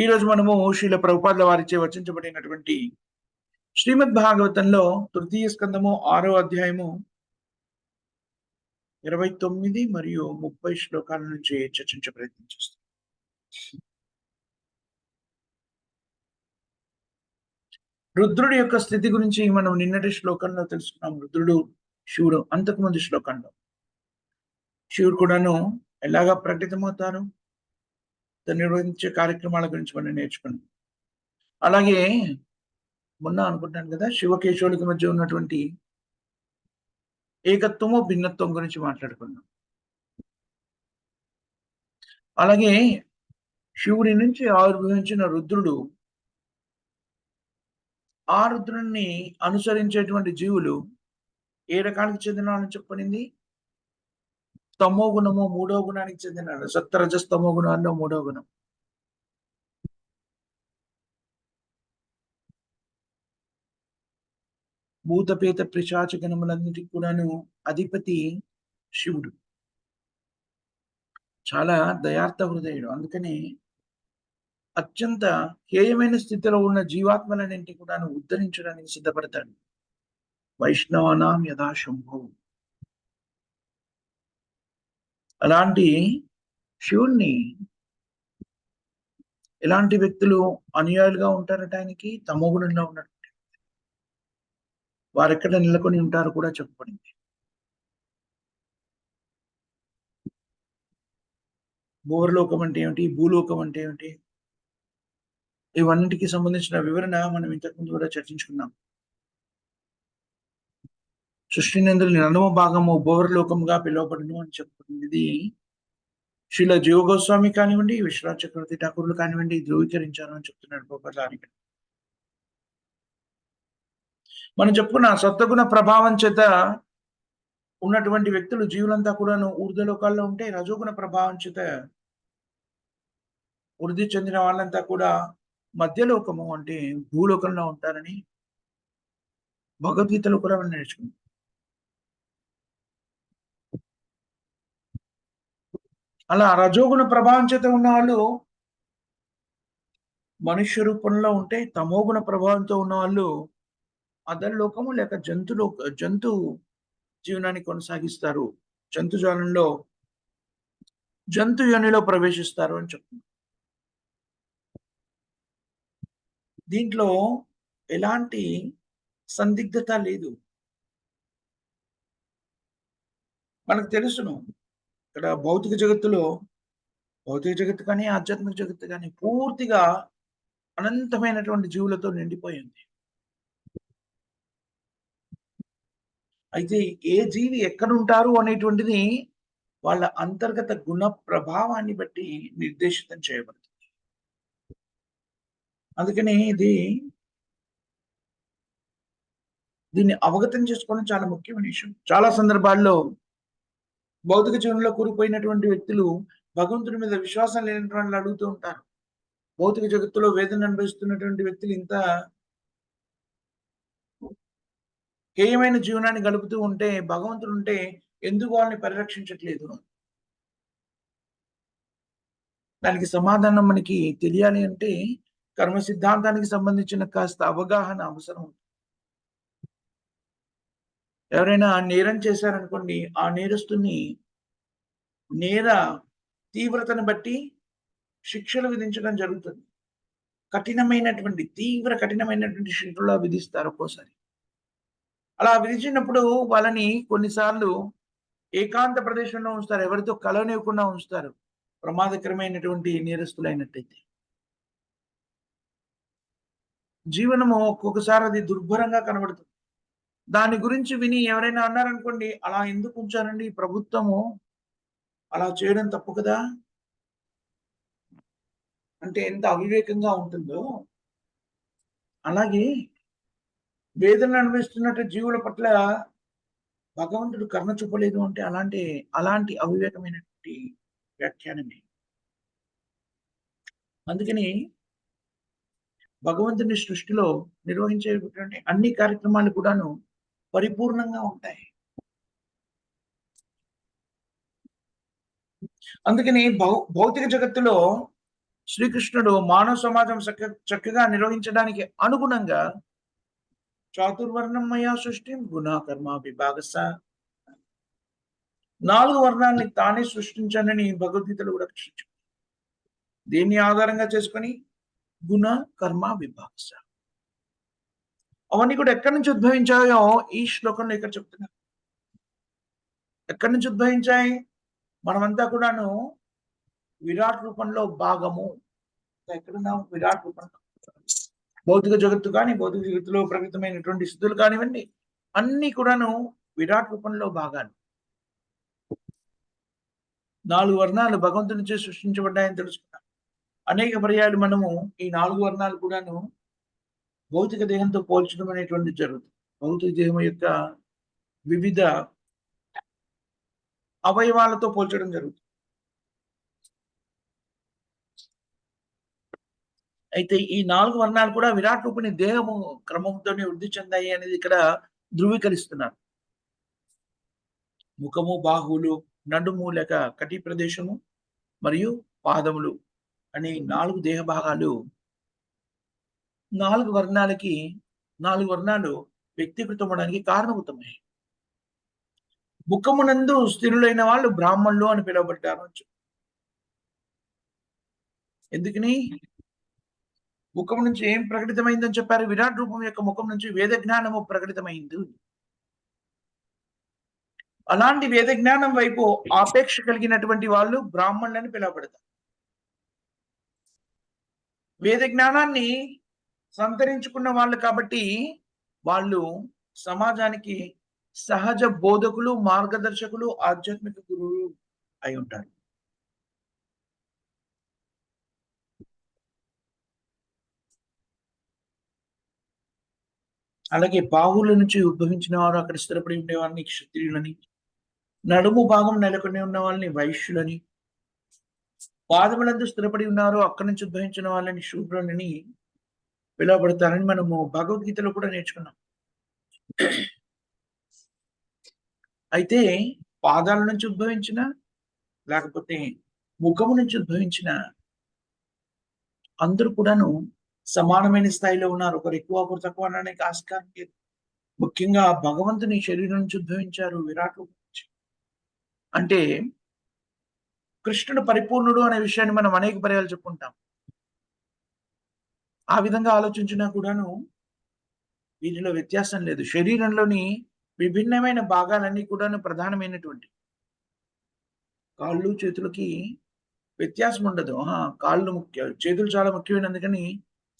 ఈరోజు మనము శ్రీల ప్రభుపాదుల వారిచే వచించబడినటువంటి శ్రీమద్ భాగవతంలో తృతీయ స్కందము 6వ అధ్యాయము 29 మరియు 30 శ్లోకాల నుంచి చర్చించే ప్రయత్నం చేస్తాం. రుద్రుడి యొక్క స్థితి గురించి మనం నిన్నటి శ్లోకంలో తెలుసుకున్నాం. రుద్రుడు శివుడు అంతకుముందు శ్లోకంలో శివుడు కూడాను ఎలాగా ప్రకటితమవుతారు, నిర్వహించే కార్యక్రమాల గురించి మనం నేర్చుకున్నాం. అలాగే మొన్న అనుకుంటాను కదా, శివకేశవులకి మధ్య ఉన్నటువంటి ఏకత్వము భిన్నత్వం గురించి మాట్లాడుకున్నాం. అలాగే శివుడి నుంచి ఆవిర్భవించిన రుద్రుడు, ఆ రుద్రుడిని అనుసరించేటువంటి జీవులు ఏ రకానికి చెందిన వాళ్ళని చెప్పనింది? తమో గుణము 3వ గుణానికి చెందిన సత్వరజస్తమో గుణాల్లో 3వ గుణం. భూతపేత పిశాచ గణములన్నిటికి కూడాను అధిపతి శివుడు. చాలా దయార్థ హృదయుడు. అందుకని అత్యంత హేయమైన స్థితిలో ఉన్న జీవాత్మలన్నింటినీ కూడాను ఉద్ధరించడానికి సిద్ధపడతాడు. వైష్ణవానాం యథా శంభు. అలాంటి శివుణ్ణి ఎలాంటి వ్యక్తులు అనుయాయులుగా ఉంటారట? ఆయనకి తమోగుణంలో ఉన్నట్టు వారెక్కడ నెలకొని ఉంటారు కూడా చెప్పబడింది. భూవర్లోకం అంటే ఏమిటి, భూలోకం అంటే ఏమిటి, ఇవన్నిటికి సంబంధించిన వివరణ మనం ఇంతకుముందు కూడా చర్చించుకున్నాం. సృష్టి నందుల 9వ భాగము భూవర్లోకంగా పిలువబడును అని చెప్పుకుంది. ఇది శ్రీల జీవ గోస్వామి కానివ్వండి, విశ్వనాథ్ చక్రవర్తి ఠాకూర్లు కానివ్వండి ధృవీకరించారు అని చెప్తున్నాడు గోపాలానికి. మనం చెప్పుకున్న సత్వగుణ ప్రభావం చేత ఉన్నటువంటి వ్యక్తులు జీవులంతా కూడాను ఊర్ధ్వలోకాల్లో ఉంటే, రజోగుణ ప్రభావం చేత వృద్ధి చెందిన వాళ్ళంతా కూడా మధ్యలోకము అంటే భూలోకంలో ఉంటారని భగవద్గీతలో కూడా మనం నేర్చుకున్నాం. అలా రజోగుణ ప్రభావం చేత ఉన్న వాళ్ళు మనుష్య రూపంలో ఉంటే, తమోగుణ ప్రభావంతో ఉన్న వాళ్ళు అధర్లోకము లేక జంతు జీవనాన్ని కొనసాగిస్తారు. జంతుజాలంలో జంతు యోనిలో ప్రవేశిస్తారు అని చెప్తున్నారు. దీంట్లో ఎలాంటి సందిగ్ధత లేదు. మనకు తెలుసును, ఇక్కడ భౌతిక జగత్తు కానీ ఆధ్యాత్మిక జగత్తు కానీ పూర్తిగా అనంతమైనటువంటి జీవులతో నిండిపోయింది. అయితే ఏ జీవి ఎక్కడుంటారు అనేటువంటిది వాళ్ళ అంతర్గత గుణ ప్రభావాన్ని బట్టి నిర్దేశితం చేయబడుతుంది. అందుకని దీన్ని అవగతం చేసుకోవడం చాలా ముఖ్యమైన విషయం. చాలా సందర్భాల్లో భౌతిక జీవనంలో కూరుకుపోయినటువంటి వ్యక్తులు భగవంతుడి మీద విశ్వాసం లేనటువంటి వాళ్ళు అడుగుతూ ఉంటారు. భౌతిక జగత్తులో వేదన అనుభవిస్తున్నటువంటి వ్యక్తులు ఇంత హేయమైన జీవనాన్ని గడుపుతూ ఉంటే, భగవంతుడు ఉంటే ఎందుకు వాళ్ళని పరిరక్షించట్లేదు? దానికి సమాధానం మనకి తెలియాలి అంటే కర్మ సిద్ధాంతానికి సంబంధించిన కాస్త అవగాహన అవసరం. ఎవరైనా నేరం చేశారనుకోండి, ఆ నేరస్తుని నేర తీవ్రతను బట్టి శిక్షలు విధించడం జరుగుతుంది. కఠినమైనటువంటి శిక్షలు విధిస్తారు ఒక్కోసారి. అలా విధించినప్పుడు వాళ్ళని కొన్నిసార్లు ఏకాంత ప్రదేశంలో ఉంచుతారు, ఎవరితో కలవనివ్వకుండా ఉంచుతారు, ప్రమాదకరమైనటువంటి నేరస్తులైనట్టయితే. జీవనము ఒక్కొక్కసారి అది దుర్భరంగా కనబడుతుంది. దాని గురించి విని ఎవరైనా అన్నారనుకోండి, అలా ఎందుకు ఉంచారండి ప్రభుత్వము, అలా చేయడం తప్పు కదా అంటే ఎంత అవివేకంగా ఉంటుందో. అలాగే వేదన అనుభవిస్తున్నట్టు జీవుల పట్ల భగవంతుడు కరుణ చూపలేదు అంటే అలాంటి అవివేకమైనటువంటి వ్యాఖ్యానమే. అందుకని భగవంతుని సృష్టిలో నిర్వహించేటువంటి అన్ని కార్యక్రమాలు కూడాను పరిపూర్ణంగా ఉంటాయి. అందుకని భౌతిక జగత్తులో శ్రీకృష్ణుడు మానవ సమాజం చక్కగా నిర్వహించడానికి అనుగుణంగా చాతుర్వర్ణం మయా సృష్టి గుణ కర్మ విభాగస 4 వర్ణాలని తానే సృష్టించానని భగవద్గీతలో కూడా కృష్ణుడు దీన్ని ఆధారంగా చేసుకొని గుణ కర్మ విభాగస అవన్నీ కూడా ఎక్కడి నుంచి ఉద్భవించాయో ఈ శ్లోకంలో ఇక్కడ చెప్తున్నారు. ఎక్కడి నుంచి ఉద్భవించాయి? మనమంతా కూడాను విరాట్ రూపంలో భాగము. ఎక్కడున్నాం? విరాట్ రూపంలో. భౌతిక జగత్తు కానీ, భౌతిక జగత్తులో ప్రకృతమైనటువంటి స్థితులు కానివ్వండి, అన్ని కూడాను విరాట్ రూపంలో భాగాలు. 4 వర్ణాలు భగవంతుని నుంచి సృష్టించబడ్డాయని తెలుసుకున్నాం. అనేక పర్యాయాలు మనము ఈ 4 వర్ణాలు కూడాను భౌతిక దేహంతో పోల్చడం అనేటువంటిది జరుగుతుంది. భౌతిక దేహం యొక్క వివిధ అవయవాలతో పోల్చడం జరుగుతుంది. అయితే ఈ 4 వర్ణాలు కూడా విరాట్ రూపిణి దేహము క్రమంతోనే వృద్ధి చెందాయి అనేది ఇక్కడ ధృవీకరిస్తున్నారు. ముఖము, బాహువులు, నడుము లేక కటి ప్రదేశము మరియు పాదములు అనే 4 దేహ భాగాలు 4 వర్ణాలకి 4 వర్ణాలు వ్యక్తీకృతమవడానికి కారణభూతమయ్యాయి. ముఖమునందు స్థిరులైన వాళ్ళు బ్రాహ్మణులు అని పిలువబడ్డారు. ఎందుకని? ముఖం నుంచి ఏం ప్రకటితమైందని చెప్పారు? విరాట్ రూపం యొక్క ముఖం నుంచి వేద జ్ఞానము ప్రకటితమైంది. అలాంటి వేద జ్ఞానం వైపు ఆపేక్ష కలిగినటువంటి వాళ్ళు బ్రాహ్మణులని పిలువబడతారు. వేద జ్ఞానాన్ని సంతరించుకున్న వాళ్ళు కాబట్టి వాళ్ళు సమాజానికి సహజ బోధకులు, మార్గదర్శకులు, ఆధ్యాత్మిక గురువులు అయి ఉంటారు. అలాగే బాహువుల నుంచి ఉద్భవించిన వారు అక్కడ స్థిరపడి ఉండేవారిని క్షత్రియులని, నడుము భాగం నెలకొని ఉన్న వాళ్ళని వైశ్యులని, పాదములందు స్థిరపడి ఉన్నారు అక్కడి నుంచి ఉద్భవించిన వాళ్ళని శూద్రులని పిలువబడతారని మనము భగవద్గీతలో కూడా నేర్చుకున్నాం. అయితే పాదాల నుంచి ఉద్భవించిన లేకపోతే ముఖము నుంచి ఉద్భవించిన అందరూ కూడాను సమానమైన స్థాయిలో ఉన్నారు. ఒకరు ఎక్కువ ఒకరు తక్కువ అనడానికి ఆస్కారం లేదు. ముఖ్యంగా భగవంతుని శరీరం నుంచి ఉద్భవించారు విరాట్ రూపం నుంచి. అంటే కృష్ణుడు పరిపూర్ణుడు అనే విషయాన్ని మనం అనేక పర్యాలు చెప్పుకుంటాం. ఆ విధంగా ఆలోచించినా కూడాను వీటిలో వ్యత్యాసం లేదు. శరీరంలోని విభిన్నమైన భాగాలన్నీ కూడాను ప్రధానమైనటువంటి కాళ్ళు చేతులకి వ్యత్యాసం ఉండదు. కాళ్ళు ముఖ్యం, చేతులు చాలా ముఖ్యమైన అందుకని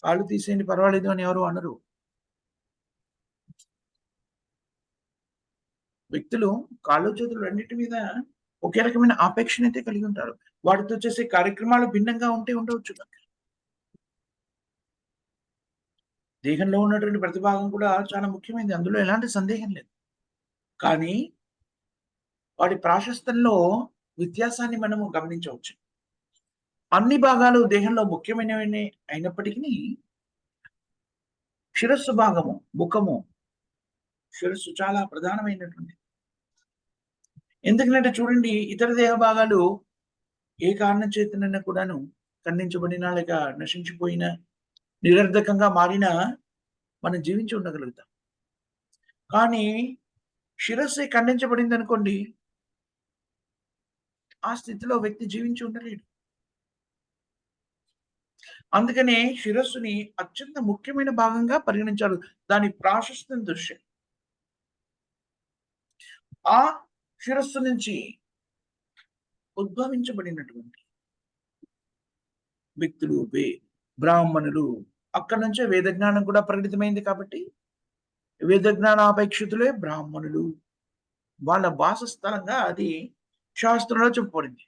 కాళ్ళు తీసేయండి పర్వాలేదు అని ఎవరు అనరు. వ్యక్తులు కాళ్ళు చేతులు రెండింటి మీద ఒకే రకమైన ఆపేక్షనైతే కలిగి ఉంటారు. వాటితో చేసే కార్యక్రమాలు భిన్నంగా ఉంటే ఉండవచ్చు. దేహంలో ఉన్నటువంటి ప్రతి భాగం కూడా చాలా ముఖ్యమైనది. అందులో ఎలాంటి సందేహం లేదు. కానీ వాటి ప్రాశస్త్యంలో వ్యత్యాసాన్ని మనము గమనించవచ్చు. అన్ని భాగాలు దేహంలో ముఖ్యమైనవి అయినప్పటికీ శిరస్సు భాగము, ముఖము, శిరస్సు చాలా ప్రధానమైనటువంటి. ఎందుకంటే చూడండి ఇతర దేహ భాగాలు ఏ కారణం చేతనైనా కూడాను ఖండించబడినా లేక నశించిపోయినా నిరర్ధకంగా మారినా మనం జీవించి ఉండగలుగుతాం. కానీ శిరస్సు ఖండించబడింది అనుకోండి, ఆ స్థితిలో వ్యక్తి జీవించి ఉండలేడు. అందుకనే శిరస్సుని అత్యంత ముఖ్యమైన భాగంగా పరిగణించారు దాని ప్రాశస్త్యం దృష్ట్యా. ఆ శిరస్సు నుంచి ఉద్భవించబడినటువంటి వ్యక్తులు బ్రాహ్మణులు, అక్కడి నుంచే వేద జ్ఞానం కూడా ప్రకటితమైంది కాబట్టి వేద జ్ఞానాపేక్షితులే బ్రాహ్మణులు. వాళ్ళ వాసస్థలంగా అది శాస్త్రంలో చెప్పబడింది.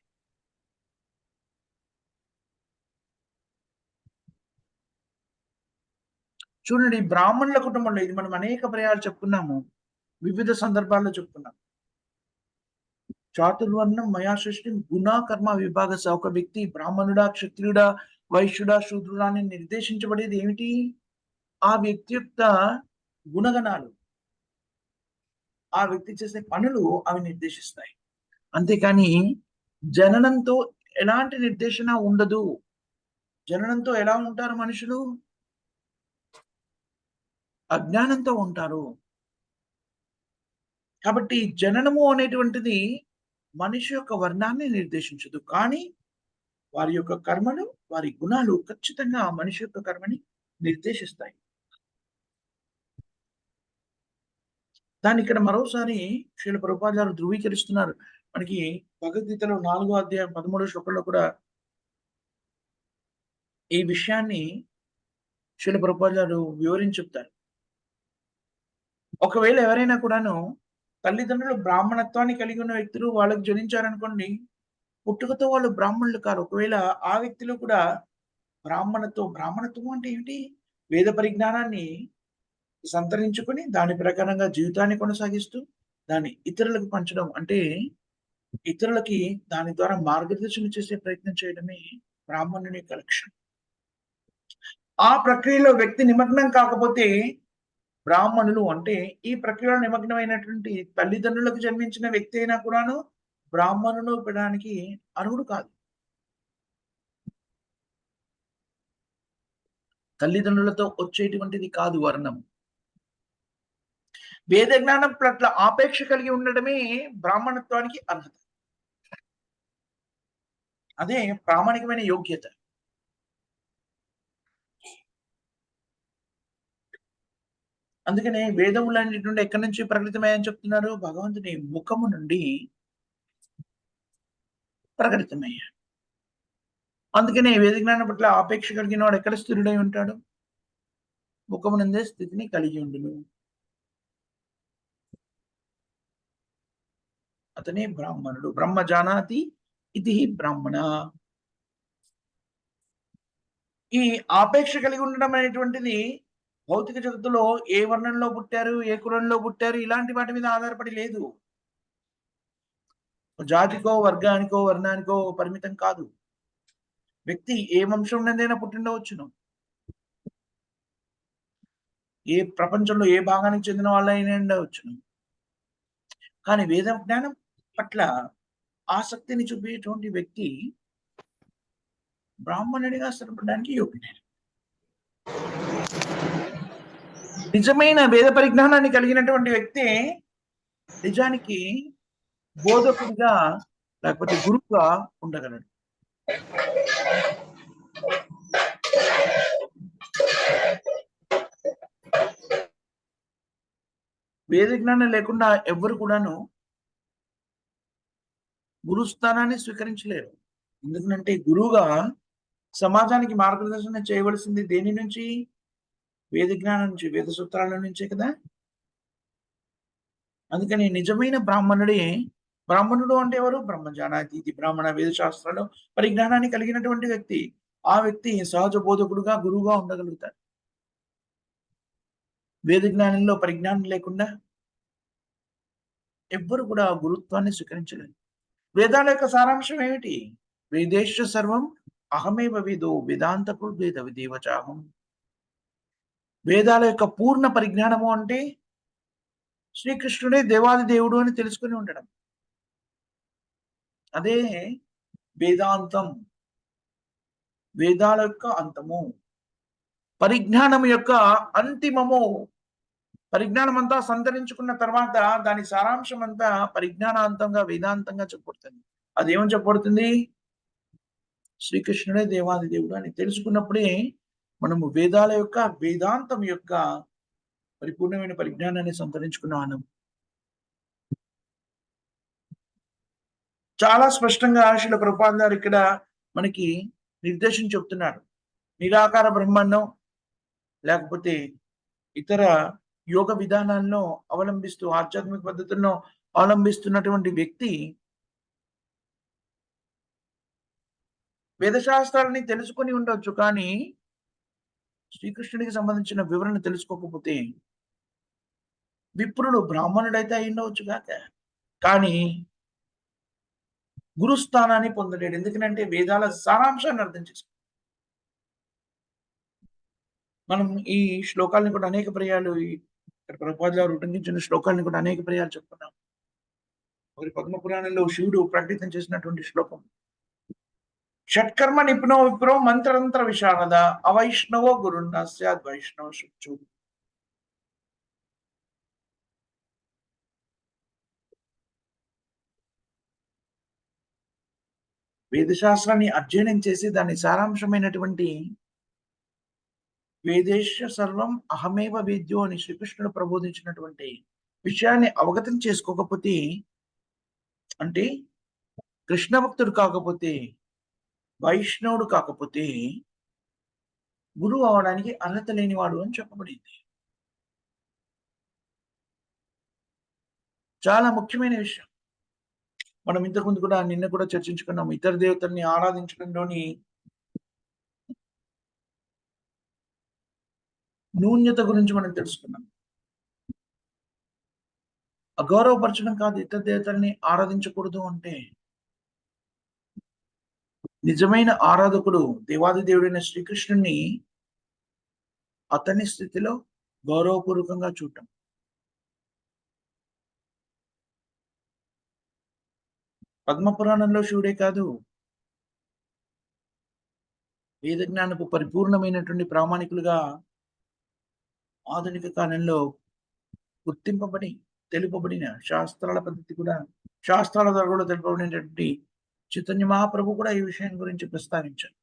చూడండి బ్రాహ్మణుల కుటుంబంలో ఇది మనం అనేక పర్యాలు చెప్పుకున్నాము, వివిధ సందర్భాల్లో చెప్పుకున్నాం. చాతుర్వర్ణం మయా సృష్టి గుణ కర్మ విభాగ ఒక వ్యక్తి బ్రాహ్మణుడా, క్షత్రియుడా, వైశ్యుడా, శూద్రుడా అని నిర్దేశించబడేది ఏమిటి? ఆ వ్యక్తి యొక్క గుణగణాలు, ఆ వ్యక్తి చేసే పనులు అవి నిర్దేశిస్తాయి. అంతేకాని జననంతో ఎలాంటి నిర్దేశన ఉండదు. జననంతో ఎలా ఉంటారు మనుషులు? అజ్ఞానంతో ఉంటారు. కాబట్టి జననము అనేటువంటిది మనిషి యొక్క వర్ణాన్ని నిర్దేశించదు. కానీ వారి యొక్క కర్మలు, వారి గుణాలు ఖచ్చితంగా ఆ మనిషి యొక్క కర్మని నిర్దేశిస్తాయి. దాన్ని ఇక్కడ మరోసారి శ్రీల ప్రభుపాద గారు ధృవీకరిస్తున్నారు. మనకి భగవద్గీతలో 4 అధ్యాయం 13 శ్లోకంలో కూడా ఈ విషయాన్ని శ్రీల ప్రభుపాద గారు వివరించి చెప్తారు. ఒకవేళ ఎవరైనా కూడాను తల్లిదండ్రులు బ్రాహ్మణత్వాన్ని కలిగి ఉన్న వ్యక్తులు వాళ్ళకి జనించారనుకోండి, పుట్టుకతో వాళ్ళు బ్రాహ్మణులు కారు. ఒకవేళ ఆ వ్యక్తిలో కూడా బ్రాహ్మణత్వం అంటే ఏంటి? వేద పరిజ్ఞానాన్ని సంతరించుకొని దాని ప్రకారంగా జీవితాన్ని కొనసాగిస్తూ, దాన్ని ఇతరులకు పంచడం అంటే, ఇతరులకి దాని ద్వారా మార్గదర్శనం చేసే ప్రయత్నం చేయడమే బ్రాహ్మణుని యొక్క లక్ష్యం. ఆ ప్రక్రియలో వ్యక్తి నిమగ్నం కాకపోతే బ్రాహ్మణులు అంటే ఈ ప్రక్రియలో నిమగ్నమైనటువంటి తల్లిదండ్రులకు జన్మించిన వ్యక్తి అయినా కూడాను బ్రాహ్మణులు పెడానికి అర్హుడు కాదు. తల్లిదండ్రులతో వచ్చేటువంటిది కాదు వర్ణం. వేద జ్ఞానం పట్ల ఆపేక్ష కలిగి ఉండడమే బ్రాహ్మణత్వానికి అర్హత. అదే ప్రామాణికమైన యోగ్యత. అందుకనే వేదములన్నిటి ఎక్కడి నుంచి ప్రకటితమయ్యాయని చెప్తున్నారు? భగవంతుని ముఖము నుండి ప్రకటితమయ్యాయి. అందుకనే వేద జ్ఞానం పట్ల ఆపేక్ష కలిగిన వాడు ఎక్కడ స్థిరుడై ఉంటాడు? ముఖమునందే స్థితిని కలిగి ఉండును. అతనే బ్రాహ్మణుడు. బ్రహ్మ జానాతి ఇతి బ్రాహ్మణ. ఈ ఆపేక్ష కలిగి ఉండడం అనేటువంటిది భౌతిక జగత్తులో ఏ వర్ణంలో పుట్టారు, ఏ కులంలో పుట్టారు ఇలాంటి వాటి మీద ఆధారపడి లేదు. జాతికో, వర్గానికో, వర్ణానికో పరిమితం కాదు. వ్యక్తి ఏ వంశం నుండైనా పుట్టిండవచ్చును. ఏ ప్రపంచంలో ఏ భాగానికి చెందిన వాళ్ళైనా ఉండవచ్చును. కానీ వేద జ్ఞానం పట్ల ఆసక్తిని చూపేటువంటి వ్యక్తి బ్రాహ్మణుడిగా స్థిరపడడానికి యోగ్యుడు. నిజమైన వేద పరిజ్ఞానాన్ని కలిగినటువంటి వ్యక్తి నిజానికి బోధకుడిగా లేకపోతే గురువుగా ఉండగలడు. వేద జ్ఞానం లేకుండా ఎవ్వరు కూడాను గురుస్థానాన్ని స్వీకరించలేరు. ఎందుకంటే గురువుగా సమాజానికి మార్గదర్శనం చేయవలసింది దేని నుంచి? వేద జ్ఞానం నుంచి, వేద సూత్రాల నుంచే కదా! అందుకని నిజమైన బ్రాహ్మణుడు అంటే ఎవరు? బ్రహ్మజ్ఞానాతీతి ఇది బ్రాహ్మణ వేద శాస్త్రాలు పరిజ్ఞానాన్ని కలిగినటువంటి వ్యక్తి. ఆ వ్యక్తి సహజ బోధకుడుగా, గురువుగా ఉండగలుగుతాడు. వేద జ్ఞానంలో పరిజ్ఞానం లేకుండా ఎవ్వరు కూడా గురుత్వాన్ని స్వీకరించలేరు. వేదాల యొక్క సారాంశం ఏమిటి? వేదేశ్వ సర్వం అహమేవ వేదో వేదాంతకు వేద విదేవచాహం. వేదాల యొక్క పూర్ణ పరిజ్ఞానము అంటే శ్రీకృష్ణుడే దేవాది దేవుడు అని తెలుసుకొని ఉండడం. అదే వేదాంతం. వేదాల యొక్క అంతము. పరిజ్ఞానం యొక్క అంతిమము. పరిజ్ఞానం అంతా సంతరించుకున్న తర్వాత దాని సారాంశం అంతా పరిజ్ఞానాంతంగా వేదాంతంగా చెప్పబడుతుంది. అదేమని చెప్పబడుతుంది? శ్రీకృష్ణుడే దేవాది దేవుడు అని తెలుసుకున్నప్పుడే మనము వేదాల యొక్క వేదాంతం యొక్క పరిపూర్ణమైన పరిజ్ఞానాన్ని సంతరించుకున్న వాళ్ళం. చాలా స్పష్టంగా శ్రీల ప్రభుపాద గారు ఇక్కడ మనకి నిర్దేశం చెప్తున్నారు. నిరాకార బ్రహ్మాండం లేకపోతే ఇతర యోగ విధానాలను అవలంబిస్తూ ఆధ్యాత్మిక పద్ధతులను అవలంబిస్తున్నటువంటి వ్యక్తి వేదశాస్త్రాలని తెలుసుకొని ఉండొచ్చు. కానీ శ్రీకృష్ణుడికి సంబంధించిన వివరణ తెలుసుకోకపోతే విప్రుడు బ్రాహ్మణుడైతే అయ్యుండవచ్చు గాక. కానీ గురుస్థానాన్ని పొందలేడు. ఎందుకనంటే వేదాల సారాంశాన్ని అర్థం చేసుకో. మనం ఈ శ్లోకాలను కూడా అనేక పర్యాలు ఇక్కడ ప్రభుపాద గారు ఉటంకించిన శ్లోకాలను కూడా అనేక పర్యాలు చెప్పుకున్నాం. ఒకటి పద్మ పురాణంలో శివుడు ప్రకటితం చేసినటువంటి శ్లోకం. షట్కర్మ నిపుణో విప్రో మంత్రతంత్ర విశారద అవైష్ణవో గురున్న స్యాద్ వైష్ణవ శుచ్చు. వేదశాస్త్రాన్ని అధ్యయనం చేసి దాని సారాంశమైనటువంటి వేదేశ సర్వం అహమేవ వేద్యో అని శ్రీకృష్ణుడు ప్రబోధించినటువంటి విషయాన్ని అవగతం చేసుకోకపోతే, అంటే కృష్ణ భక్తుడు కాకపోతే, వైష్ణవుడు కాకపోతే గురువు అవడానికి అర్హత లేనివాడు అని చెప్పబడింది. చాలా ముఖ్యమైన విషయం. మనం ఇంతకుముందు కూడా నిన్న కూడా చర్చించుకున్నాం. ఇతర దేవతల్ని ఆరాధించడంలోని న్యూన్యత గురించి మనం తెలుసుకున్నాం. అగౌరవపరచడం కాదు ఇతర దేవతల్ని ఆరాధించకూడదు అంటే. నిజమైన ఆరాధకుడు దేవాది దేవుడైన శ్రీకృష్ణుని అతని స్థితిలో గౌరవపూర్వకంగా చూడటం. పద్మపురాణంలో శివుడే కాదు, వేద జ్ఞానపు పరిపూర్ణమైనటువంటి ప్రామాణికులుగా ఆధునిక కాలంలో గుర్తింపబడి తెలుపబడిన శాస్త్రాల పద్ధతి కూడా, శాస్త్రాల ద్వారా కూడా తెలుపబడినటువంటి చైతన్య మహాప్రభు కూడా ఈ విషయం గురించి ప్రస్తావించారు.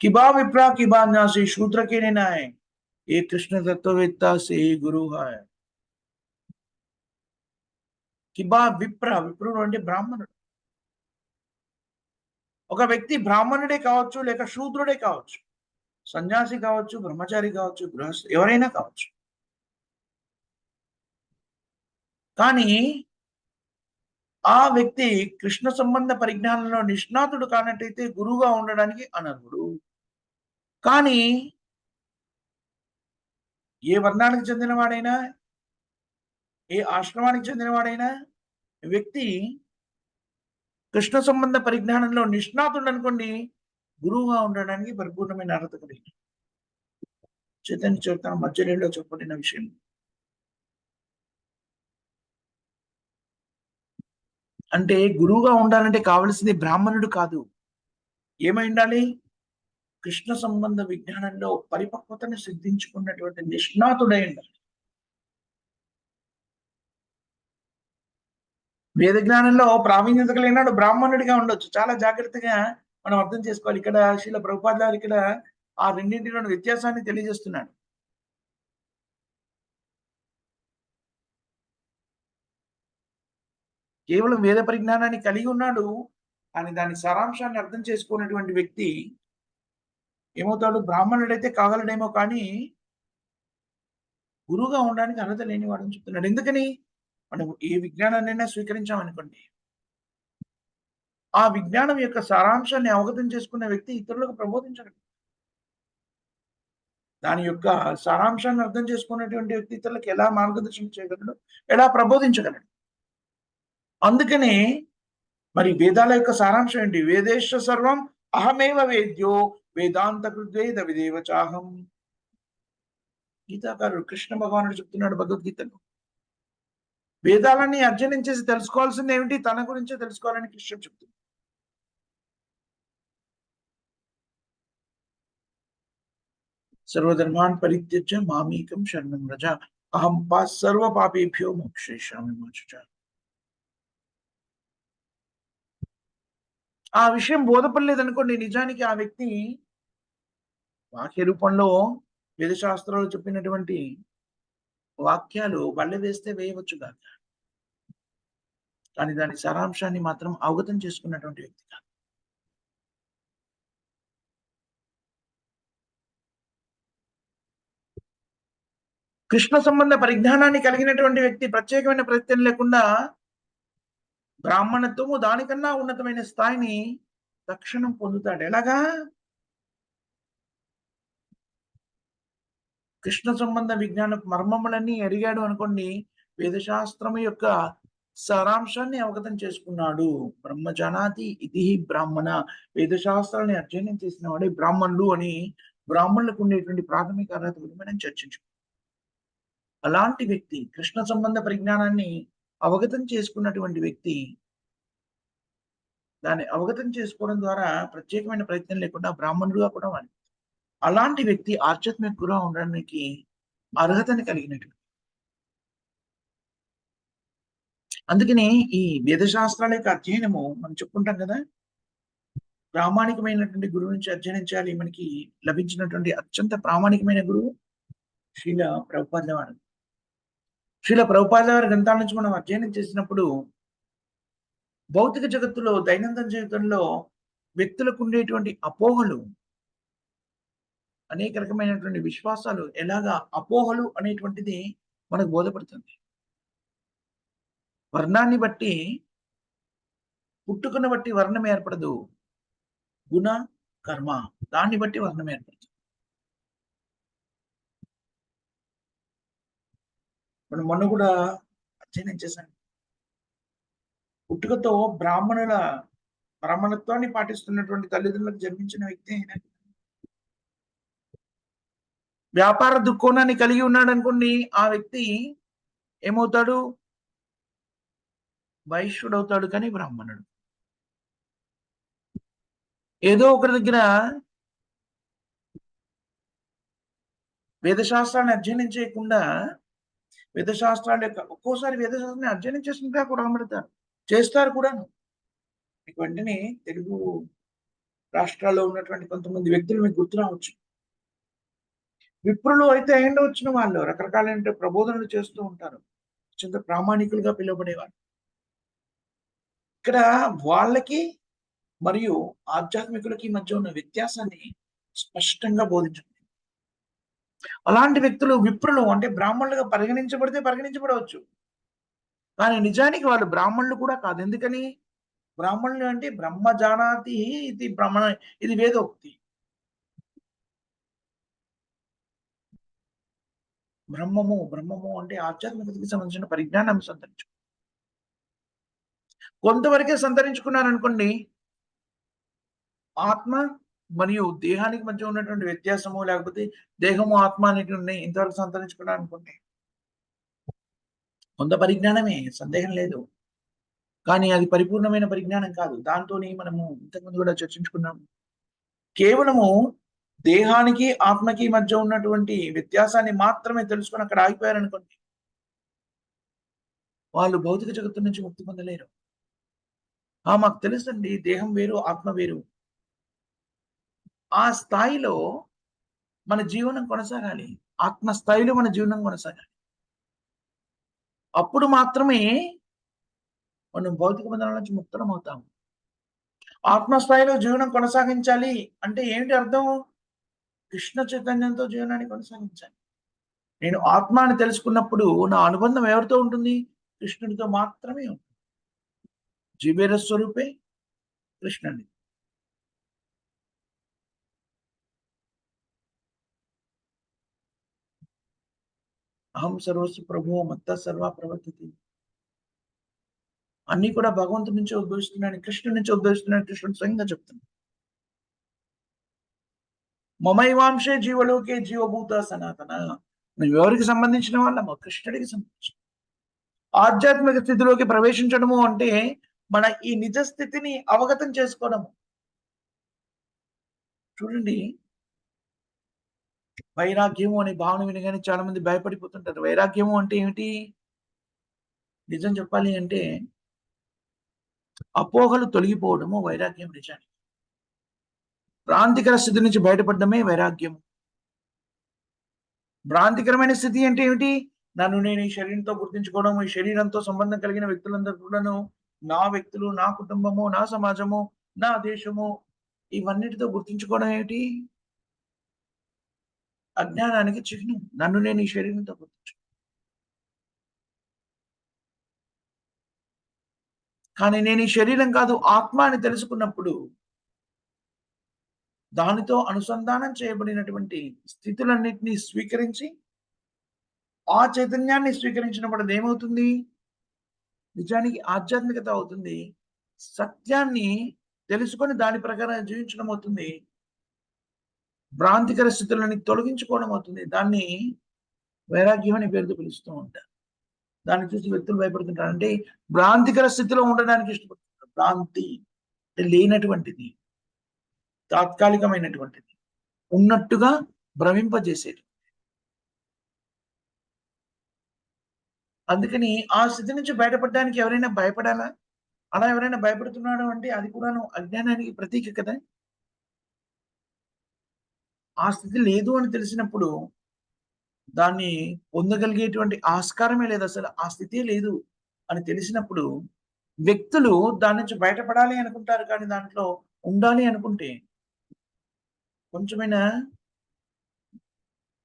కిబా విప్రా కిబా న్యాసి శూద్రకే నాయ్ ఏ కృష్ణ తత్వవేత్త సే గురు హాయ్. కిబా విప్రుడు అంటే బ్రాహ్మణుడు. ఒక వ్యక్తి బ్రాహ్మణుడే కావచ్చు, లేక శూద్రుడే కావచ్చు, సన్యాసి కావచ్చు, బ్రహ్మచారి కావచ్చు, గృహస్థ ఎవరైనా కావచ్చు. కానీ ఆ వ్యక్తి కృష్ణ సంబంధ పరిజ్ఞానంలో నిష్ణాతుడు కానట్టయితే గురువుగా ఉండడానికి అనర్హుడు. కానీ ఏ వర్ణానికి చెందినవాడైనా, ఏ ఆశ్రమానికి చెందినవాడైనా వ్యక్తి కృష్ణ సంబంధ పరిజ్ఞానంలో నిష్ణాతుడు అనుకోండి, గురువుగా ఉండడానికి పరిపూర్ణమైన అర్హత కలిగి. చైతన్య చరిత్ర మధ్యలో చెప్పబడిన విషయం. అంటే గురువుగా ఉండాలంటే కావలసింది బ్రాహ్మణుడు కాదు. ఏమై ఉండాలి? కృష్ణ సంబంధ విజ్ఞానంలో పరిపక్వతను సిద్ధించుకున్నటువంటి నిష్ణాతుడై ఉండాలి. వేద జ్ఞానంలో ప్రావీణ్యత కలిగినాడు బ్రాహ్మణుడిగా ఉండొచ్చు. చాలా జాగ్రత్తగా మనం అర్థం చేసుకోవాలి. ఇక్కడ శ్రీల ప్రభుపాద గారు ఇక్కడ ఆ రెండింటిలోని వ్యత్యాసాన్ని తెలియజేస్తున్నాడు. కేవలం వేద పరిజ్ఞానాన్ని కలిగి ఉన్నాడు, కానీ దాని సారాంశాన్ని అర్థం చేసుకున్నటువంటి వ్యక్తి ఏమవుతాడు? బ్రాహ్మణుడైతే కాగలడేమో కానీ గురువుగా ఉండడానికి అర్హత లేనివాడని చెప్తున్నాడు. ఎందుకని? మనం ఏ విజ్ఞానాన్నైనా స్వీకరించామనుకోండి, ఆ విజ్ఞానం యొక్క సారాంశాన్ని అవగతం చేసుకున్న వ్యక్తి ఇతరులకు ప్రబోధించగలడు. దాని యొక్క సారాంశాన్ని అర్థం చేసుకున్నటువంటి వ్యక్తి ఇతరులకు ఎలా మార్గదర్శనం చేయగలడు, ఎలా ప్రబోధించగలడు. అందుకనే మరి వేదాల యొక్క సారాంశం ఏంటి? వేదేశ సర్వం అహమేవ వేద్యో వేదాంత కృద్వేద విదేవ చాహం. గీతాకారుడు కృష్ణ భగవానుడు చెప్తున్నాడు భగవద్గీతలో. వేదాలన్నీ అధ్యయనం చేసి తెలుసుకోవాల్సింది ఏమిటి? తన గురించే తెలుసుకోవాలని కృష్ణుడు చెప్తుంది. సర్వధర్మాన్ పరిత్యజ్య మామేకం శరణం వ్రజ అహం సర్వ పాపేభ్యో మోక్షయిష్యామి మా శుచ. ఆ విషయం బోధపడలేదనుకోండి, నిజానికి ఆ వ్యక్తి వాక్య రూపంలో వేదశాస్త్రాలు చెప్పినటువంటి వాక్యాలు బళ్ళ వేస్తే వేయవచ్చు కాక, కానీ దాని సారాంశాన్ని మాత్రం అవగతం చేసుకున్నటువంటి వ్యక్తి కాదు. కృష్ణ సంబంధ పరిజ్ఞానాన్ని కలిగినటువంటి వ్యక్తి ప్రత్యేకమైన ప్రయత్నం లేకుండా బ్రాహ్మణత్వము దానికన్నా ఉన్నతమైన స్థాయిని తక్షణం పొందుతాడు. ఎలాగా? కృష్ణ సంబంధ విజ్ఞాన మర్మములన్నీ ఎరిగాడు అనుకోండి, వేదశాస్త్రము యొక్క సారాంశాన్ని అవగతం చేసుకున్నాడు. బ్రహ్మజానాతి ఇది బ్రాహ్మణ. వేదశాస్త్రాన్ని అధ్యయనం చేసిన వాడే బ్రాహ్మణులు అని బ్రాహ్మణులకు ఉండేటువంటి ప్రాథమిక అర్హత గురించి మనం చర్చించుకున్నాం. అలాంటి వ్యక్తి, కృష్ణ సంబంధ పరిజ్ఞానాన్ని అవగతం చేసుకున్నటువంటి వ్యక్తి దాన్ని అవగతం చేసుకోవడం ద్వారా ప్రత్యేకమైన ప్రయత్నం లేకుండా బ్రాహ్మణుడుగా కూడా మారి అలాంటి వ్యక్తి ఆధ్యాత్మిక గురువుగా ఉండడానికి అర్హతని కలిగినటువంటి. అందుకనే ఈ వేద శాస్త్రాల యొక్క అధ్యయనము మనం చెప్పుకుంటాం కదా! ప్రామాణికమైనటువంటి గురువు నుంచి అధ్యయనం చేయాలి. మనకి లభించినటువంటి అత్యంత ప్రామాణికమైన గురువు శ్రీల ప్రభుపాదుల వారు. శ్రీల ప్రభుపాదుల వారి గ్రంథాల నుంచి మనం అధ్యయనం చేసినప్పుడు భౌతిక జగత్తులో దైనందిన జీవితంలో వ్యక్తులకు ఉండేటువంటి అపోహలు, అనేక రకమైనటువంటి విశ్వాసాలు ఎలాగా అపోహలు అనేటువంటిది మనకు బోధపడుతుంది. వర్ణాన్ని బట్టి పుట్టుకను బట్టి వర్ణం ఏర్పడదు. గుణ, కర్మ దాన్ని బట్టి వర్ణం ఏర్పడుతుంది. మనం మొన్న కూడా అధ్యయనం చేశాం. పుట్టుకతో బ్రాహ్మణత్వాన్ని పాటిస్తున్నటువంటి తల్లిదండ్రులకు జన్మించిన వ్యక్తి అయినా వ్యాపార దృక్కోణాన్ని కలిగి ఉన్నాడనుకోండి, ఆ వ్యక్తి ఏమవుతాడు? వైశ్యుడవుతాడు కానీ బ్రాహ్మణుడు. ఏదో ఒకరి దగ్గర వేదశాస్త్రాన్ని అధ్యయనం చేయకుండా వేదశాస్త్రాల యొక్క ఒక్కోసారి వేదశాస్త్రాన్ని అధ్యయనం చేసుకుంటే కూడా అమరుతారు. చేస్తారు కూడాను. మీకు వెంటనే తెలుగు రాష్ట్రాల్లో ఉన్నటువంటి కొంతమంది వ్యక్తులు మీకు గుర్తు రావచ్చు. విప్రులు అయితే అయ్యుండవచ్చును వాళ్ళు. రకరకాలైన ప్రబోధనలు చేస్తూ ఉంటారు. అత్యంత ప్రామాణికులుగా పిలువబడేవారు. ఇక్కడ వాళ్ళకి మరియు ఆధ్యాత్మికులకి మధ్య ఉన్న వ్యత్యాసాన్ని స్పష్టంగా బోధించండి. అలాంటి వ్యక్తులు విప్రులు అంటే బ్రాహ్మణులుగా పరిగణించబడితే పరిగణించబడవచ్చు. కానీ నిజానికి వాళ్ళు బ్రాహ్మణులు కూడా కాదు. ఎందుకని? బ్రాహ్మణులు అంటే బ్రహ్మ జానాతి ఇది బ్రహ్మణ ఇది వేదోక్తి. బ్రహ్మము అంటే ఆధ్యాత్మికతకి సంబంధించిన పరిజ్ఞానాన్ని సంతరించు. కొంతవరకే సంతరించుకున్నారనుకోండి, ఆత్మ మరియు దేహానికి మధ్య ఉన్నటువంటి వ్యత్యాసము, లేకపోతే దేహము, ఆత్మ అనేటువంటి ఇంతవరకు సంతరించుకున్నారనుకోండి, కొంత పరిజ్ఞానమే సందేహం లేదు. కానీ అది పరిపూర్ణమైన పరిజ్ఞానం కాదు. దాంతోని మనము ఇంతకుముందు కూడా చర్చించుకున్నాము. కేవలము దేహానికి, ఆత్మకి మధ్య ఉన్నటువంటి వ్యత్యాసాన్ని మాత్రమే తెలుసుకొని అక్కడ ఆగిపోయారనుకోండి, వాళ్ళు భౌతిక జగత్తు నుంచి ముక్తి పొందలేరు. మాకు తెలుసండి దేహం వేరు, ఆత్మ వేరు. ఆ స్థాయిలో మన జీవనం కొనసాగాలి. ఆత్మ స్థాయిలో మన జీవనం కొనసాగాలి. అప్పుడు మాత్రమే మనం భౌతిక బంధనాల నుంచి ముక్తులమవుతాము. ఆత్మస్థాయిలో జీవనం కొనసాగించాలి అంటే ఏంటి అర్థం? కృష్ణ చైతన్యంతో జీవనాన్ని కొనసాగించాలి. నేను ఆత్మ అని తెలుసుకున్నప్పుడు నా అనుబంధం ఎవరితో ఉంటుంది? కృష్ణుడితో మాత్రమే ఉంటుంది. జీవేర స్వరూపే కృష్ణుడి. అహం సర్వస్వ ప్రభువు మత్త సర్వ ప్రవర్తతి. అన్ని కూడా భగవంతుడి నుంచి ఉద్భవిస్తున్నాయని, కృష్ణుడి నుంచి ఉద్భవిస్తున్నాయని కృష్ణుడు స్వయంగా చెప్తున్నాడు. మమైవాంశే జీవలోకే జీవభూత సనాతన. నువ్వు ఎవరికి సంబంధించిన వాళ్ళమో? కృష్ణుడికి సంబంధించిన. ఆధ్యాత్మిక స్థితిలోకి ప్రవేశించడము అంటే మన ఈ నిజ స్థితిని అవగతం చేసుకోవడము. చూడండి, వైరాగ్యము అనే భావన వినగానే చాలా మంది భయపడిపోతుంటారు. వైరాగ్యము అంటే ఏమిటి? నిజం చెప్పాలి అంటే అపోహలు తొలగిపోవడము వైరాగ్యం నిజానికి. భ్రాంతికర స్థితి నుంచి బయటపడడమే వైరాగ్యం. భ్రాంతికరమైన స్థితి అంటే ఏమిటి? నన్ను నేను ఈ శరీరంతో గుర్తించుకోవడం, ఈ శరీరంతో సంబంధం కలిగిన వ్యక్తులందరూ కూడాను నా వ్యక్తులు, నా కుటుంబము, నా సమాజము, నా దేశము ఇవన్నిటితో గుర్తించుకోవడం ఏమిటి? అజ్ఞానానికి చిహ్నం. నన్ను నేను ఈ శరీరంతో గుర్తించు. కానీ నేను ఈ శరీరం కాదు ఆత్మ అని తెలుసుకున్నప్పుడు దానితో అనుసంధానం చేయబడినటువంటి స్థితులన్నిటినీ స్వీకరించి ఆ చైతన్యాన్ని స్వీకరించినప్పుడు అదేమవుతుంది? నిజానికి ఆధ్యాత్మికత అవుతుంది. సత్యాన్ని తెలుసుకొని దాని ప్రకారం జీవించడం అవుతుంది. భ్రాంతికర స్థితులని తొలగించుకోవడం అవుతుంది. దాన్ని వైరాగ్యం అనే పేరుతో పిలుస్తూ ఉంటారు. దాన్ని చూసి వ్యక్తులు భయపడుతుంటారు. అంటే భ్రాంతికర స్థితిలో ఉండడానికి ఇష్టపడుతుంటారు. భ్రాంతి లేనటువంటిది, తాత్కాలికమైనటువంటిది, ఉన్నట్టుగా భ్రమింపజేసేది. అందుకని ఆ స్థితి నుంచి బయటపడడానికి ఎవరైనా భయపడాలా? అలా ఎవరైనా భయపడుతున్నాడు అంటే అది కూడాను అజ్ఞానానికి ప్రతీక కదా! ఆ స్థితి లేదు అని తెలిసినప్పుడు దాన్ని పొందగలిగేటువంటి ఆస్కారమే లేదసల. ఆ స్థితే లేదు అని తెలిసినప్పుడు వ్యక్తులు దాని నుంచి బయటపడాలి అనుకుంటారు. కానీ దాంట్లో ఉండాలి అనుకుంటే కొంచెమైనా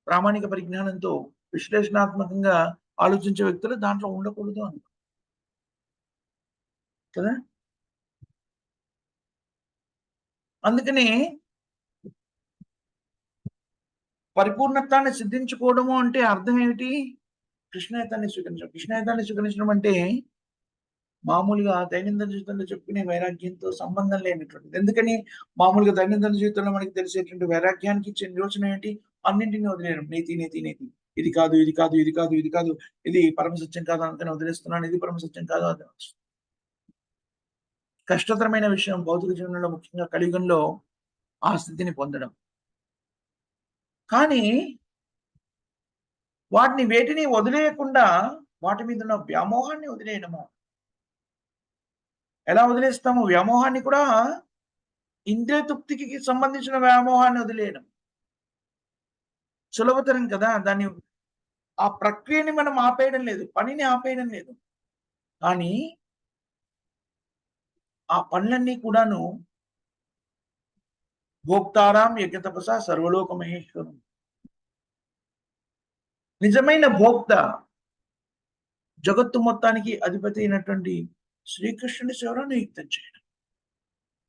ప్రామాణిక పరిజ్ఞానంతో విశ్లేషణాత్మకంగా ఆలోచించే వ్యక్తులు దాంట్లో ఉండకూడదు అని. కదా! అందుకని పరిపూర్ణత్వాన్ని సిద్ధించుకోవడము అంటే అర్థం ఏమిటి? కృష్ణాయతాన్ని స్వీకరించడం. కృష్ణాయతాన్ని స్వీకరించడం అంటే మామూలుగా దైనందిన జీవితంలో చెప్పుకునే వైరాగ్యంతో సంబంధం లేనటువంటిది. ఎందుకని మామూలుగా దైనందిన జీవితంలో మనకి తెలిసేటువంటి వైరాగ్యానికి ఇచ్చే నిర్వచనం ఏంటి? అన్నింటిని వదిలేయడం. నీతి, నీతి, నీతి. ఇది కాదు, ఇది కాదు, ఇది కాదు, ఇది కాదు. ఇది పరమ సత్యం కాదు అందుకని వదిలేస్తున్నాను. ఇది పరమ సత్యం కాదు అది కష్టతరమైన విషయం భౌతిక జీవనంలో ముఖ్యంగా కలియుగంలో ఆ స్థితిని పొందడం. కానీ వాటిని వేటిని వదిలేయకుండా వాటి మీద ఉన్న వ్యామోహాన్ని వదిలేయడము. ఎలా వదిలేస్తాము? వ్యామోహాన్ని కూడా ఇంద్రియ తృప్తికి సంబంధించిన వ్యామోహాన్ని వదిలేయడం. సులభతరం కదా! ఆ ప్రక్రియని మనం ఆపేయడం లేదు. పనిని ఆపేయడం లేదు. కానీ ఆ పనులన్నీ కూడాను భోక్తారాం యజ్ఞతపసా సర్వలోక మహేశ్వరం. నిజమైన భోక్త జగత్తు మొత్తానికి అధిపతి అయినటువంటి శ్రీకృష్ణుని సేవలో నియుక్తం చేయడం.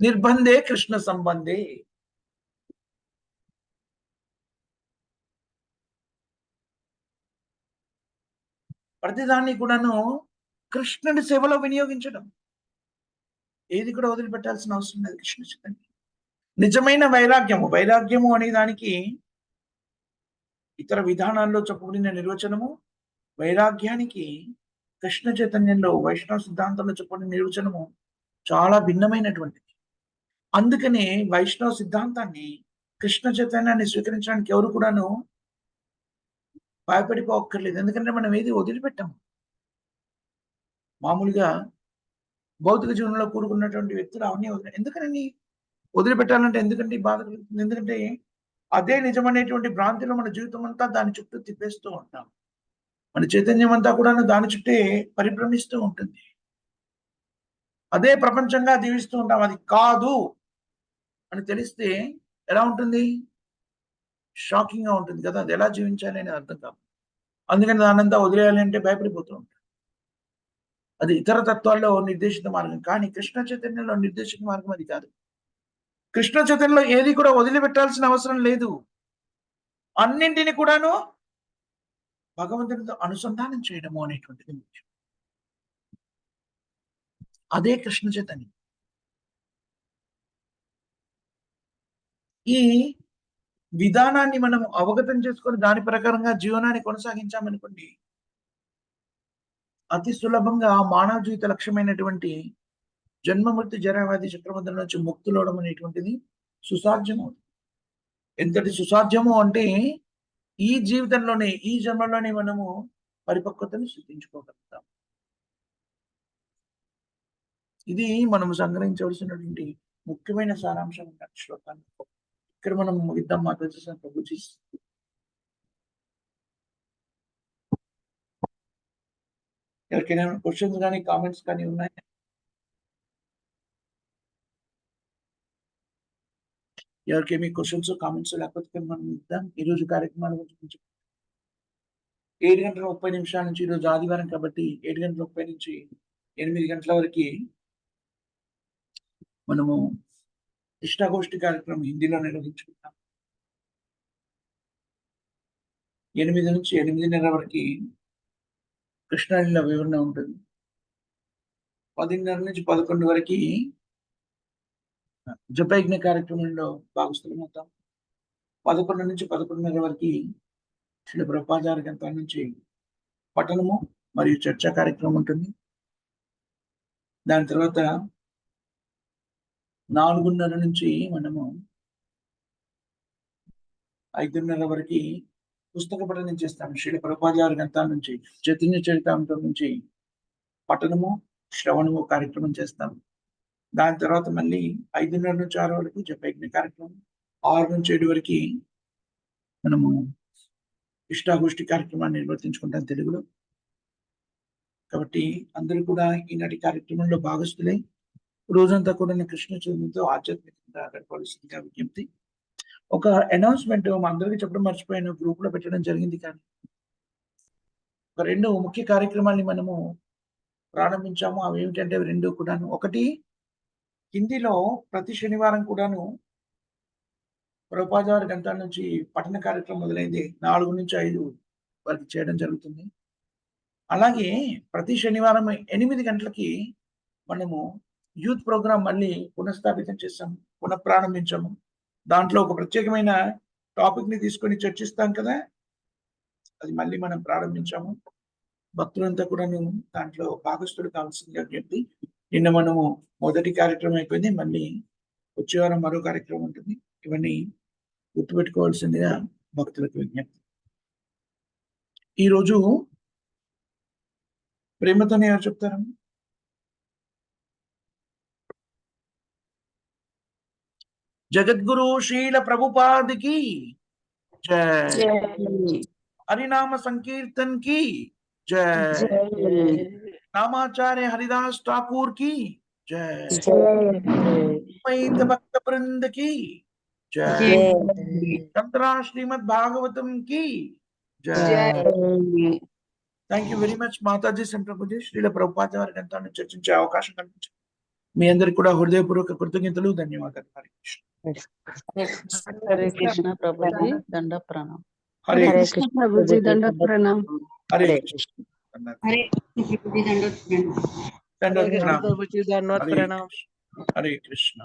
నిర్బంధే కృష్ణ సంబంధే. ప్రతిదాన్ని కూడాను కృష్ణుడి సేవలో వినియోగించడం. ఏది కూడా వదిలిపెట్టాల్సిన అవసరం లేదు కృష్ణ చైతన్య. నిజమైన వైరాగ్యము. వైరాగ్యము అనే దానికి ఇతర విధానాల్లో చెప్పబడిన నిర్వచనము, వైరాగ్యానికి కృష్ణ చైతన్యంలో వైష్ణవ సిద్ధాంతంలో చెప్పబడిన నిర్వచనము చాలా భిన్నమైనటువంటిది. అందుకనే వైష్ణవ సిద్ధాంతాన్ని, కృష్ణ చైతన్యాన్ని స్వీకరించడానికి ఎవరు కూడాను భయపడిపోక్కర్లేదు. ఎందుకంటే మనం ఏది వదిలిపెట్టాము. మామూలుగా భౌతిక జీవనంలో కూడుకున్నటువంటి వ్యక్తులు అవన్నీ ఎందుకని వదిలిపెట్టాలంటే ఎందుకంటే ఈ బాధ కలుగుతుంది? ఎందుకంటే అదే నిజమనేటువంటి భ్రాంతిలో మన జీవితం అంతా దాని చుట్టూ తిప్పేస్తూ ఉంటాం. మన చైతన్యం అంతా కూడాను దాని చుట్టే పరిభ్రమిస్తూ ఉంటుంది. అదే ప్రపంచంగా జీవిస్తూ ఉంటాం. అది కాదు అని తెలిస్తే ఎలా ఉంటుంది? షాకింగ్‌గా ఉంటుంది కదా! అది ఎలా జీవించాలి అనేది అర్థం కాదు. అందుకని దాన్నంతా వదిలేయాలి అంటే భయపడిపోతూ ఉంటాం. అది ఇతర తత్వాల్లో నిర్దేశిత మార్గం. కానీ కృష్ణ చైతన్యంలో నిర్దేశిత మార్గం అది కాదు. కృష్ణ చైతన్యంలో ఏది కూడా వదిలిపెట్టాల్సిన అవసరం లేదు. అన్నింటిని కూడాను భగవంతునితో అనుసంధానం చేయడము అనేటువంటిది ముఖ్యం. అదే కృష్ణ చైతన్యం. ఈ విధానాన్ని మనం అవగతం చేసుకొని దాని ప్రకారంగా జీవనాన్ని కొనసాగించామనుకోండి, అతి సులభంగా మానవ జీవిత లక్ష్యమైనటువంటి జన్మ మృత్యు జరావ్యాధి చక్రబంధం నుంచి ముక్తులవడం అనేటువంటిది సుసాధ్యము. ఎంతటి సుసాధ్యము అంటే ఈ జీవితంలోనే, ఈ జన్మలోనే మనము పరిపక్వతను సిద్ధించుకోగలుగుతాం. ఇది మనం సంగ్రహించవలసినటువంటి ముఖ్యమైన సారాంశం ఉన్న శ్లోకాన్ని. ఇక్కడ మనం ముగిద్దాం మాతాజీ ప్రభుజీ. ఎవరికైనా క్వశ్చన్స్ కానీ, కామెంట్స్ కానీ ఉన్నాయా? ఎవరికేమి క్వశ్చన్స్, కామెంట్స్ లేకపోతే మనం ఇద్దాం. ఈరోజు కార్యక్రమాల గురించి 7:30 నుంచి ఈరోజు ఆదివారం కాబట్టి 7:30 నుంచి 8 గంటల వరకి మనము ఇష్టాగోష్ఠి కార్యక్రమం హిందీలో నిర్వహించుకుంటాం. 8 నుంచి 8:30 వరకి కృష్ణాలీల వివరణ ఉంటుంది. 10:30 నుంచి 11 వరకి జపయజ్ఞ కార్యక్రమంలో భాగస్థులమవుతాం. 11 నుంచి 11:30 వరకి శ్రీ ప్రభుపాదారి గ్రంథాల నుంచి పఠనము మరియు చర్చా కార్యక్రమం ఉంటుంది. దాని తర్వాత 4:30 నుంచి మనము 5:30 వరకు పుస్తక పఠనం చేస్తాం. శ్రీల ప్రభుపాద గ్రంథాల నుంచి, చైతన్య చరితామృతం నుంచి పఠనము, శ్రవణము కార్యక్రమం చేస్తాం. దాని తర్వాత మళ్ళీ 5:30 నుంచి 6 వరకు జపయజ్ఞ కార్యక్రమం, 6 నుంచి 7 వరకు మనము ఇష్టాగోష్ఠి కార్యక్రమాన్ని నిర్వర్తించుకుంటాం తెలుగులో. కాబట్టి అందరూ కూడా ఈనాటి కార్యక్రమంలో భాగస్థులై రోజంతా కూడా కృష్ణ చైతన్యంతో ఆధ్యాత్మికంగా గడపవలసిందిగా విజ్ఞప్తి. ఒక అనౌన్స్మెంట్ మా అందరికీ చెప్పడం మర్చిపోయాను, గ్రూప్ లో పెట్టడం జరిగింది. కానీ ఒక 2 ముఖ్య కార్యక్రమాల్ని మనము ప్రారంభించాము. అవి ఏమిటంటే 2 కూడాను. ఒకటి, హిందీలో ప్రతి శనివారం కూడాను ప్రభుపాద వారి గ్రంథాల నుంచి పఠన కార్యక్రమం మొదలైంది. 4 నుంచి 5 వరకు చేయడం జరుగుతుంది. అలాగే ప్రతి శనివారం 8 గంటలకి మనము యూత్ ప్రోగ్రాం మళ్ళీ పునఃస్థాపితం చేస్తాము, పునఃప్రారంభించాము. దాంట్లో ఒక ప్రత్యేకమైన టాపిక్ ని తీసుకొని చర్చిస్తాం కదా, అది మళ్ళీ మనం ప్రారంభించాము. భక్తులంతా కూడాను దాంట్లో భాగస్థులు కావాల్సిందిగా విజ్ఞప్తి. నిన్న మనము మొదటి కార్యక్రమం అయిపోయింది, మళ్ళీ వచ్చే వారం మరో కార్యక్రమం ఉంటుంది. ఇవన్నీ గుర్తుపెట్టుకోవాల్సిందిగా భక్తులకు విజ్ఞప్తి. ఈరోజు ప్రేమతోనే ఎవరు చెప్తారు? జగద్గురు శ్రీల ప్రభుపాద్ की जय, हरिनाम संकीर्तन की जय, नामाचार्य हरिदास ठाकुर की जय, भक्त वृंद की जय, चंद्रा श्रीमद् भागवतम की जय. Thank you very much Mataji సంప్రభుజీ. శ్రీల ప్రభుపాద వారి గ్రంథాన్ని చర్చించే అవకాశం కల్పించారు. మీ అందరికి కూడా హృదయపూర్వక కృతజ్ఞతలు, ధన్యవాదాలు. హరి కృష్ణ. హరే కృష్ణ ప్రభుజీ, దండ ప్రణామం. హరే కృష్ణ ప్రభుజీ, దండ ప్రణామం. హరే కృష్ణ. హరే దండ ప్రభుజీ, దండ ప్రణామం. హరే కృష్ణ.